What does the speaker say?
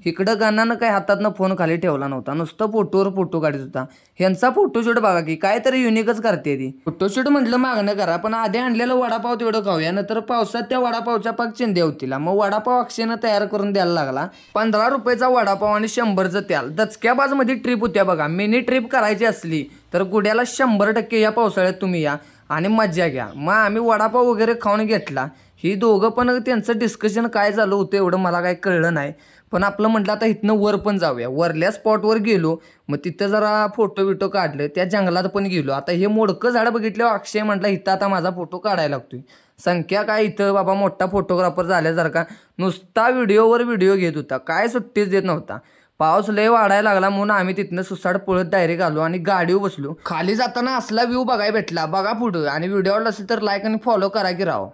इकडं गाण्यानं काही हातातनं फोन खाली ठेवला नव्हता, नुसतं फोटोवर फोटो काढत होता. ह्यांचा फोटोशूट बघा की काहीतरी युनिकच करते ती. फोटोशूट म्हटलं मागणं करा, पण आधी आणलेलं वडापाव तेवढं खाऊया, नंतर पावसात त्या वडापावच्या पाक चिंध्या होतीला. मग वडापाव अक्षयनं तयार करून द्यायला लागला. 15 रुपयाचा वडापाव आणि 100चं तेल. दचक्याबाजमध्ये ट्रिप होत्या बघा. मिनी ट्रिप करायची असली तर गुड्याला 100% या पावसाळ्यात तुम्ही या आणि मज्जा घ्या. मग आम्ही वडापाव वगैरे खाऊन घेतला. ही दोघं पण त्यांचं डिस्कशन काय झालं होतं एवढं मला काही कळलं नाही. पण आपलं म्हटलं आता इथनं वर पण जाऊया. वरल्या स्पॉटवर गेलो, मग तिथं जरा फोटो बिटो काढले. त्या जंगलात पण गेलो. आता हे मोडकं झाड बघितल्यावर अक्षय म्हटलं इथं आता माझा फोटो काढायला लागतोय. संख्या काय इथं बाबा मोठा फोटोग्राफर झाल्यासारखा नुसता व्हिडिओवर व्हिडिओ घेत होता, काय सुट्टीच देत नव्हता. पाऊस लय वाढायला लागला म्हणून आम्ही तिथनं सुसाड पळत डायरेक्ट आलो आणि गाडीवर बसलो. खाली जाताना असला व्ह्यू बघायला भेटला. बघा पुढं आणि व्हिडिओ आवडला असेल तर लाईक आणि फॉलो करा की राव.